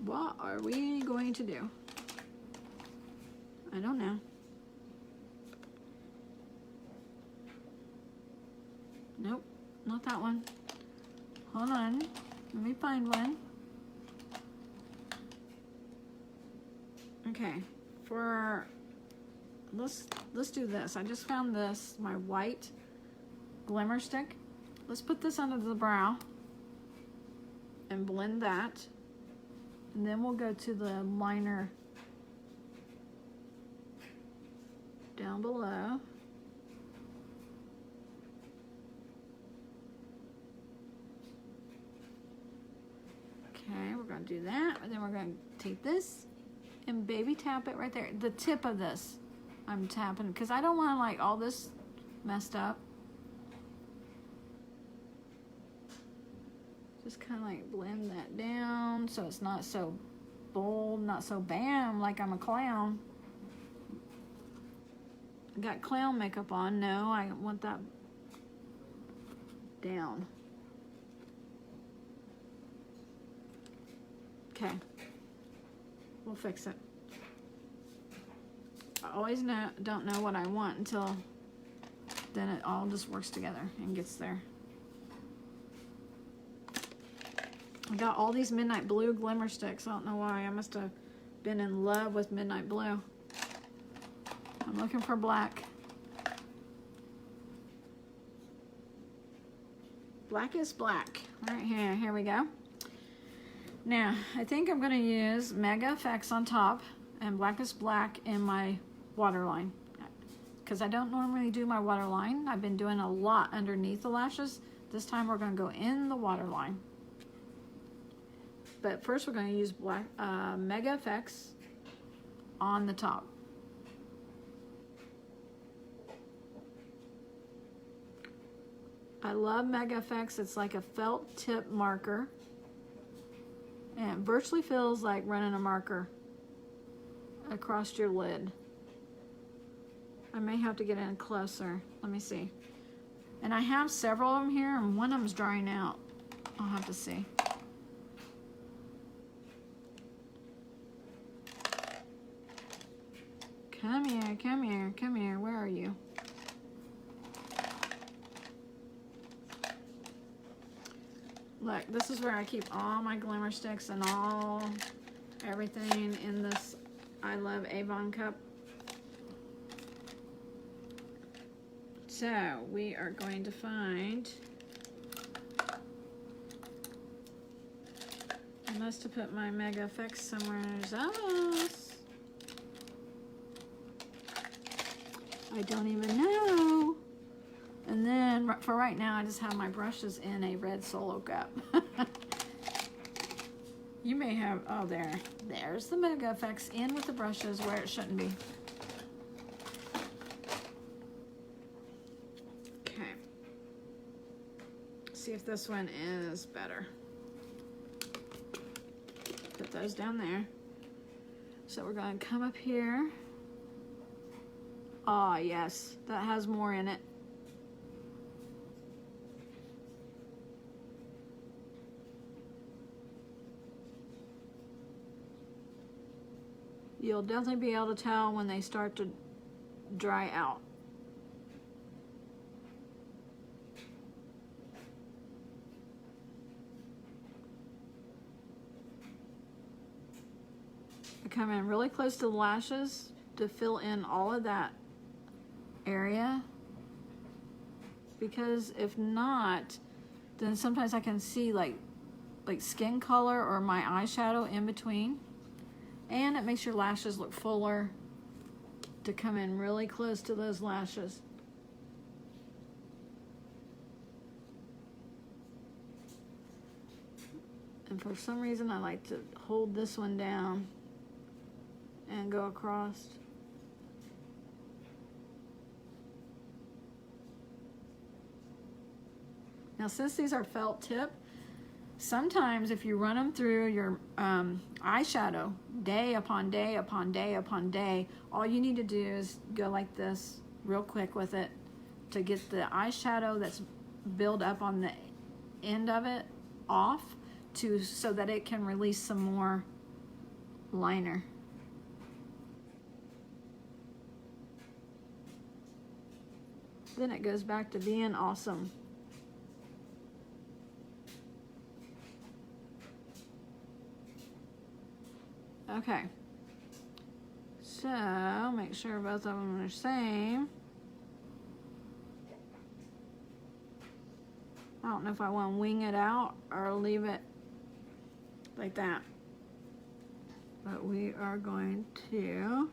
What are we going to do? I don't know. Nope, not that one. Hold on, let me find one. Okay, let's do this. I just found this, my white glimmer stick. Let's put this under the brow and blend that, and then we'll go to the liner down below. Okay, we're gonna do that, and then we're gonna take this and baby tap it right there. The tip of this, I'm tapping, because I don't want like all this messed up. Just kind of like blend that down so it's not so bold, not so bam, like I'm a clown. I got clown makeup on. No, I want that down. Okay, we'll fix it. I always don't know what I want until then it all just works together and gets there. I got all these midnight blue glimmer sticks. I don't know why. I must have been in love with midnight blue. I'm looking for black. Black is black. All right, here we go. Now, I think I'm gonna use Mega Effects on top and Black is Black in my waterline. Because I don't normally do my waterline. I've been doing a lot underneath the lashes. This time we're gonna go in the waterline. But first we're going to use Mega Effects on the top. I love Mega Effects. It's like a felt tip marker. And it virtually feels like running a marker across your lid. I may have to get in closer. Let me see. And I have several of them here, and one of them's drying out. I'll have to see. Come here, come here, come here. Where are you? Look, this is where I keep all my glimmer sticks and everything in this I Love Avon cup. So we are going to find, I must have put my Mega Effects somewhere else. I don't even know. And then for right now, I just have my brushes in a red Solo cup. You may have, oh, there's the Mega Effects in with the brushes where it shouldn't be. Okay. See if this one is better. Put those down there. So we're going to come up here. Ah, yes, that has more in it. You'll definitely be able to tell when they start to dry out. I come in really close to the lashes to fill in all of that area, because if not, then sometimes I can see like skin color or my eyeshadow in between, and it makes your lashes look fuller to come in really close to those lashes. And for some reason I like to hold this one down and go across. Now, since these are felt tip, sometimes if you run them through your eyeshadow day upon day upon day upon day, all you need to do is go like this real quick with it to get the eyeshadow that's built up on the end of it off, so that it can release some more liner. Then it goes back to being awesome. Okay, so make sure both of them are the same. I don't know if I want to wing it out or leave it like that, but we are going to,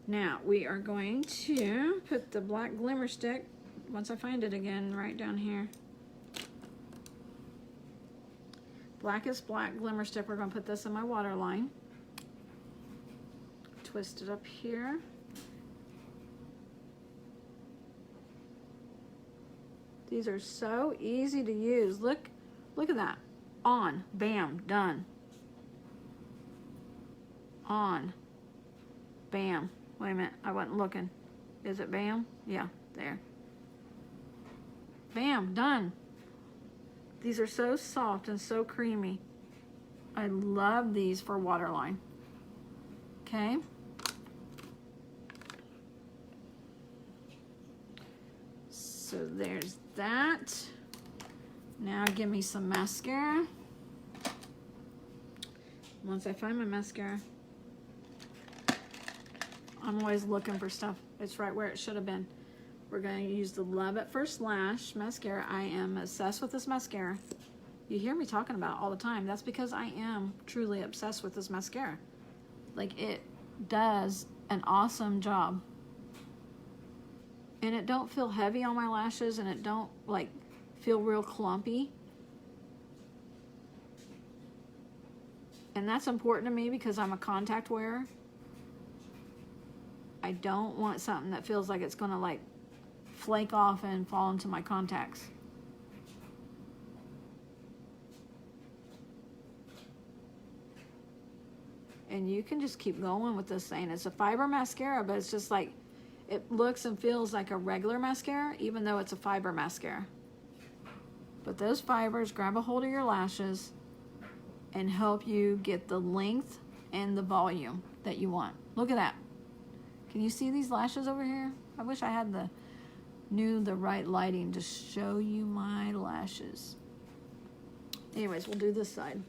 now we are going to put the black glimmer stick, once I find it again, right down here. Blackest black glimmer stick. We're going to put this in my waterline. Twist it up here. These are so easy to use. Look at that. On, bam, done. On, bam. Wait a minute, I wasn't looking. Is it bam? Yeah, there. Bam, done. These are so soft and so creamy. I love these for waterline. Okay. So there's that. Now give me some mascara. Once I find my mascara, I'm always looking for stuff. It's right where it should have been. We're going to use the Love at First Lash mascara. I am obsessed with this mascara. You hear me talking about it all the time. That's because I am truly obsessed with this mascara. Like, it does an awesome job. And it don't feel heavy on my lashes, and it don't like feel real clumpy. And that's important to me because I'm a contact wearer. I don't want something that feels like it's gonna like flake off and fall into my contacts. And you can just keep going with this thing. It's a fiber mascara, but it's just like, it looks and feels like a regular mascara, even though it's a fiber mascara. But those fibers grab a hold of your lashes and help you get the length and the volume that you want. Look at that. Can you see these lashes over here? I wish I had the knew the right lighting to show you my lashes. Anyways, we'll do this side.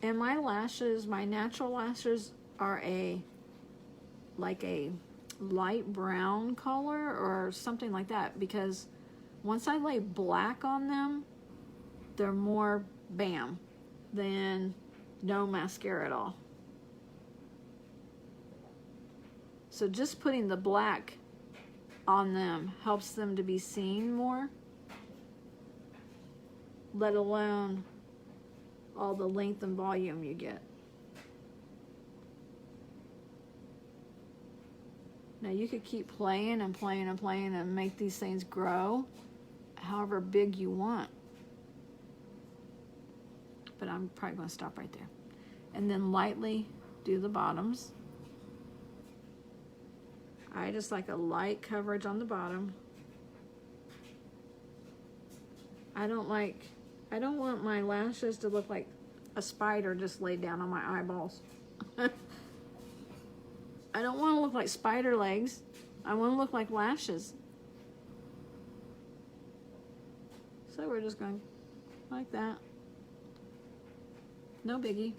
And my lashes, my natural lashes are like a light brown color or something like that, because once I lay black on them, they're more bam than no mascara at all. So just putting the black on them helps them to be seen more, let alone all the length and volume you get. Now you could keep playing and playing and playing and make these things grow however big you want. But I'm probably going to stop right there. And then lightly do the bottoms. I just like a light coverage on the bottom. I don't want my lashes to look like a spider just laid down on my eyeballs. I don't want to look like spider legs. I want to look like lashes. So we're just going like that. No biggie.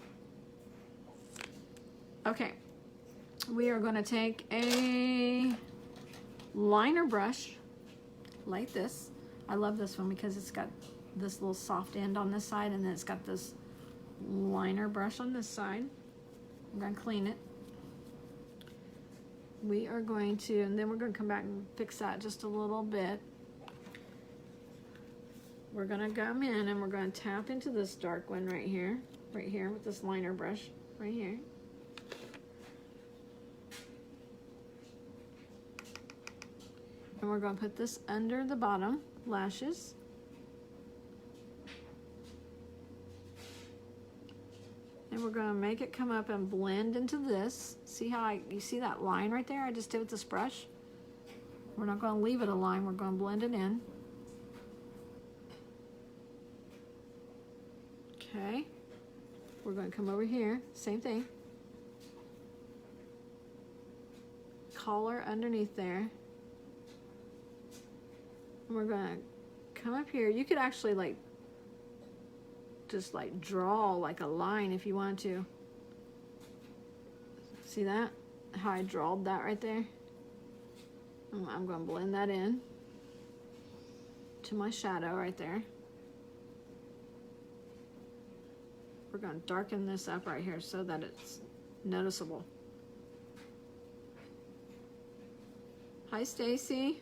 Okay. We are going to take a liner brush like this. I love this one because it's got this little soft end on this side, and then it's got this liner brush on this side. I'm going to clean it. We are going to, and then we're going to come back and fix that just a little bit. We're going to come in and we're going to tap into this dark one right here with this liner brush right here. And we're going to put this under the bottom lashes. And we're going to make it come up and blend into this. See how you see that line right there I just did with this brush? We're not going to leave it a line, we're going to blend it in. Okay. We're going to come over here, same thing. Collar underneath there. And we're going to come up here. You could actually just draw like a line if you wanted to. See that? How I drawed that right there? I'm going to blend that in to my shadow right there. We're going to darken this up right here so that it's noticeable. Hi, Stacy.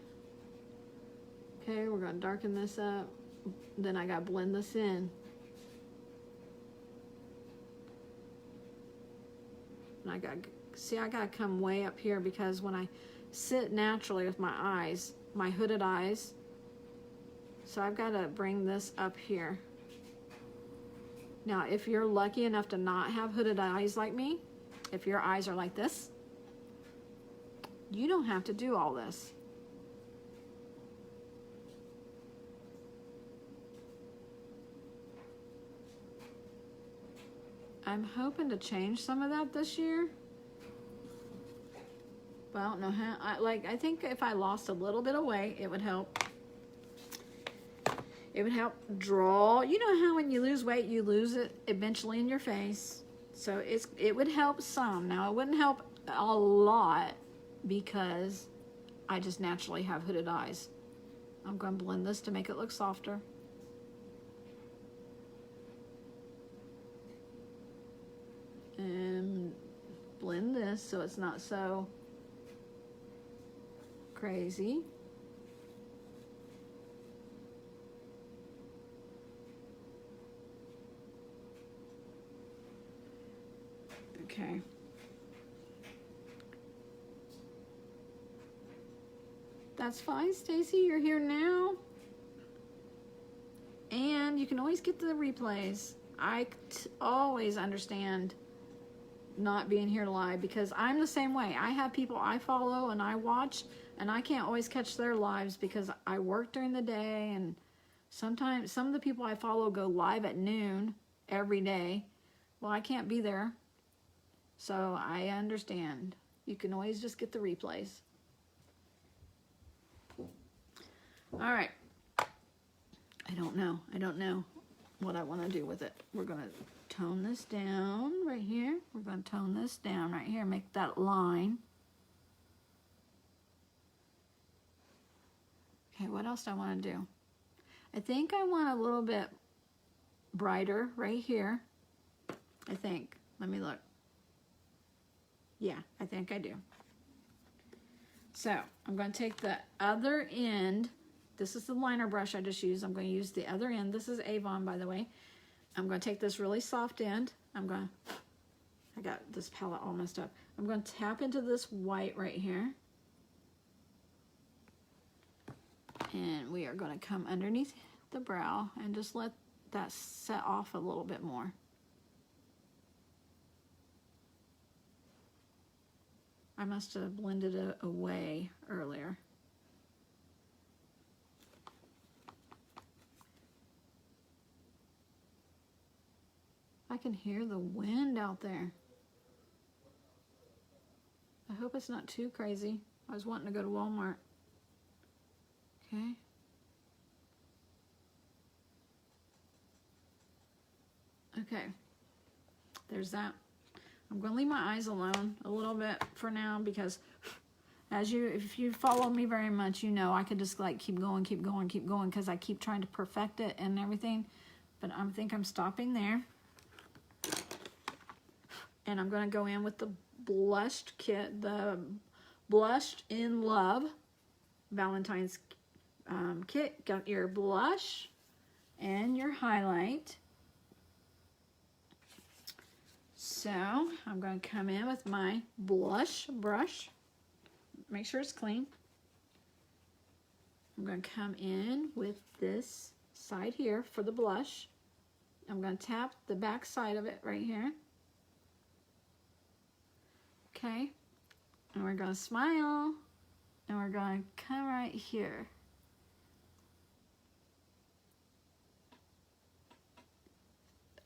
Okay, we're going to darken this up. Then I got to blend this in. And I got to come way up here because when I sit naturally with my eyes, my hooded eyes, so I've got to bring this up here. Now, if you're lucky enough to not have hooded eyes like me, if your eyes are like this, you don't have to do all this. I'm hoping to change some of that this year. But I don't know how. I think if I lost a little bit of weight, it would help. It would help draw. You know how when you lose weight, you lose it eventually in your face. So it would help some. Now, it wouldn't help a lot because I just naturally have hooded eyes. I'm going to blend this to make it look softer. And blend this so it's not so crazy. Okay. That's fine, Stacy. You're here now. And you can always get to the replays. I always understand not being here live because I'm the same way. I have people I follow and I watch, and I can't always catch their lives because I work during the day, and sometimes some of the people I follow go live at noon every day. Well, I can't be there. So I understand. You can always just get the replays. All right. I don't know what I want to do with it. We're going to tone this down right here. We're going to tone this down right here, make that line. Okay, what else do I want to do? I think I want a little bit brighter right here. I think. Let me look. Yeah, I think I do. So I'm going to take the other end. This is the liner brush I just used. I'm going to use the other end. This is Avon, by the way. I'm going to take this really soft end. I got this palette all messed up. I'm going to tap into this white right here. And we are going to come underneath the brow and just let that set off a little bit more. I must have blended it away earlier. I can hear the wind out there. I hope it's not too crazy. I was wanting to go to Walmart. Okay. Okay. There's that. I'm going to leave my eyes alone a little bit for now because if you follow me very much, you know I could just like keep going because I keep trying to perfect it and everything. But I think I'm stopping there. And I'm going to go in with the blushed kit, the Blushed in Love Valentines kit. Got your blush and your highlight. So I'm going to come in with my blush brush. Make sure it's clean. I'm going to come in with this side here for the blush. I'm going to tap the back side of it right here. Okay, and we're going to smile, and we're going to come right here.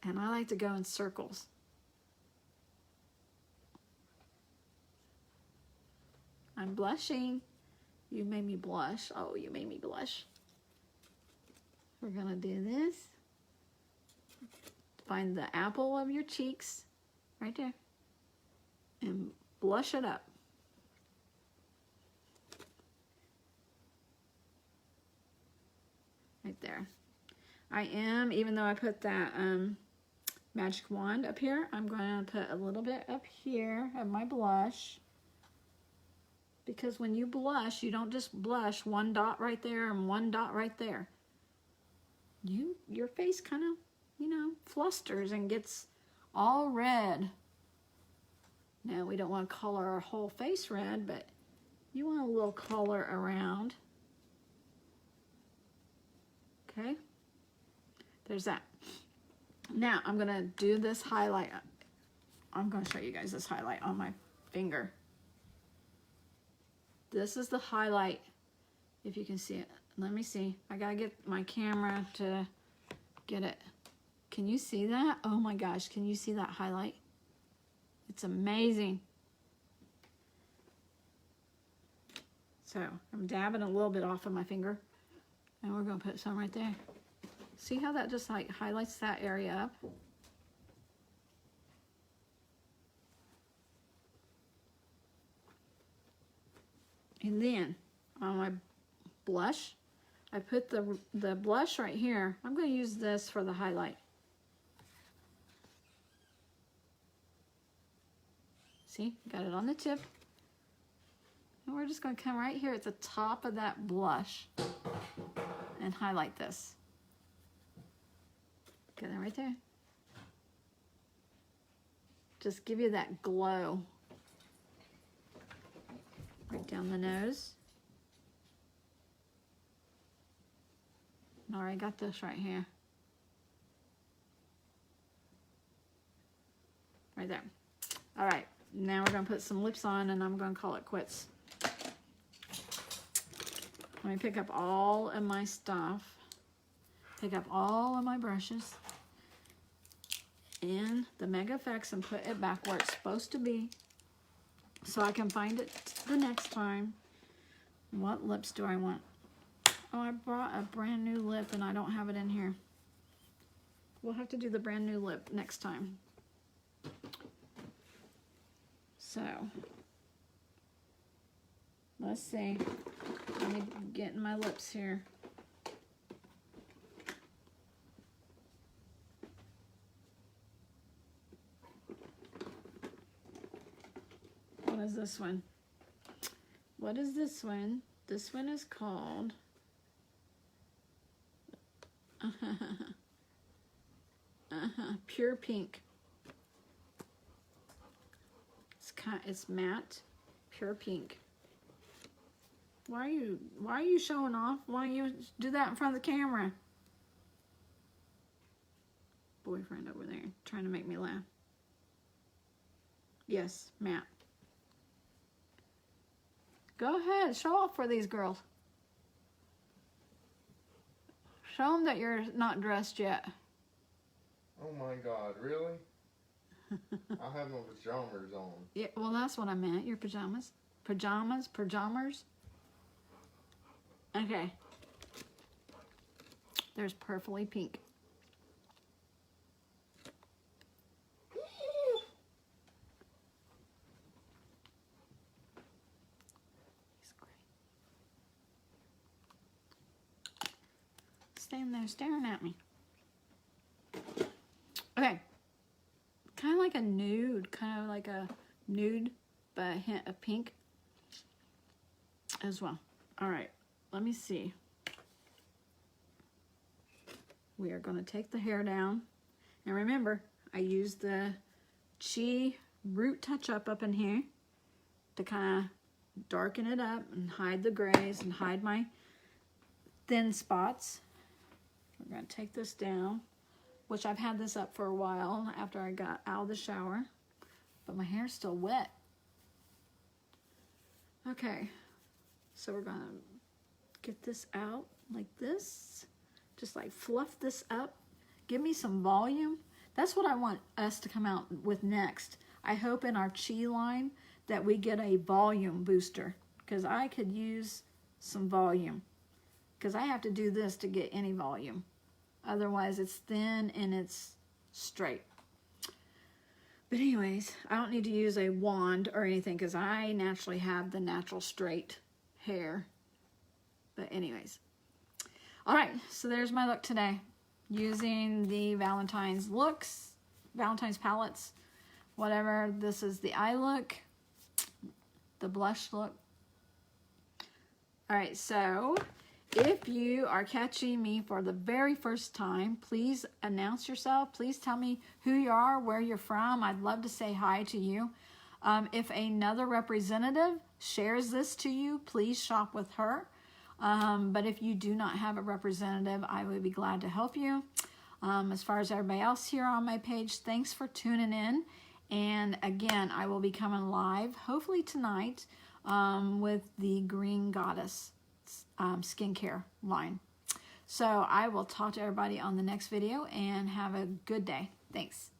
And I like to go in circles. I'm blushing. You made me blush. Oh, you made me blush. We're going to do this. Find the apple of your cheeks right there. And blush it up. Right there. I am, even though I put that magic wand up here, I'm going to put a little bit up here of my blush. Because when you blush, you don't just blush one dot right there and one dot right there. Your face kind of, flusters and gets all red. Now, we don't want to color our whole face red, but you want a little color around. Okay? There's that. Now, I'm going to do this highlight. I'm going to show you guys this highlight on my finger. This is the highlight, if you can see it. Let me see. I got to get my camera to get it. Can you see that? Oh my gosh, can you see that highlight? It's amazing. So I'm dabbing a little bit off of my finger, and we're going to put some right there. See how that just like highlights that area up? And then on my blush, I put the blush right here. I'm going to use this for the highlight. See, got it on the tip. And we're just going to come right here at the top of that blush and highlight this. Get that right there. Just give you that glow. Right down the nose. I already got this right here. Right there. All right, now we're going to put some lips on, and I'm going to call it quits. Let me pick up all of my stuff. Pick up all of my brushes and the Mega Effects and put it back where it's supposed to be so I can find it the next time. What lips do I want? Oh, I brought a brand new lip and I don't have it in here. We'll have to do the brand new lip next time. So, let's see. Let me get in my lips here. What is this one? What is this one? This one is called Pure Pink. It's matte, pure pink. Why are you showing off? Why don't you do that in front of the camera? Boyfriend over there trying to make me laugh. Yes, matte. Go ahead, show off for these girls. Show them that you're not dressed yet. Oh my God, really? I have my pajamas on. Yeah, well, that's what I meant. Your pajamas. Pajamas. Okay. There's Purpley Pink. He's great. Standing there staring at me. Okay. Kind of like a nude, but a hint of pink as well. All right, let me see. We are going to take the hair down. And remember, I used the Chi Root Touch-Up up in here to kind of darken it up and hide the grays and hide my thin spots. We're going to take this down, which I've had this up for a while after I got out of the shower, but my hair's still wet. Okay, so we're gonna get this out like this, just like fluff this up, give me some volume. That's what I want us to come out with next. I hope in our Chi line that we get a volume booster, because I could use some volume, because I have to do this to get any volume. Otherwise, it's thin and it's straight. But anyways, I don't need to use a wand or anything because I naturally have the natural straight hair. But anyways. All right, so there's my look today. Using the Valentine's looks, Valentine's palettes, whatever. This is the eye look, the blush look. All right, so if you are catching me for the very first time, please announce yourself. Please tell me who you are, where you're from. I'd love to say hi to you. If another representative shares this to you, please shop with her. But if you do not have a representative, I would be glad to help you. As far as everybody else here on my page, thanks for tuning in. And again, I will be coming live, hopefully tonight, with the Green Goddess skincare line. So I will talk to everybody on the next video and have a good day. Thanks.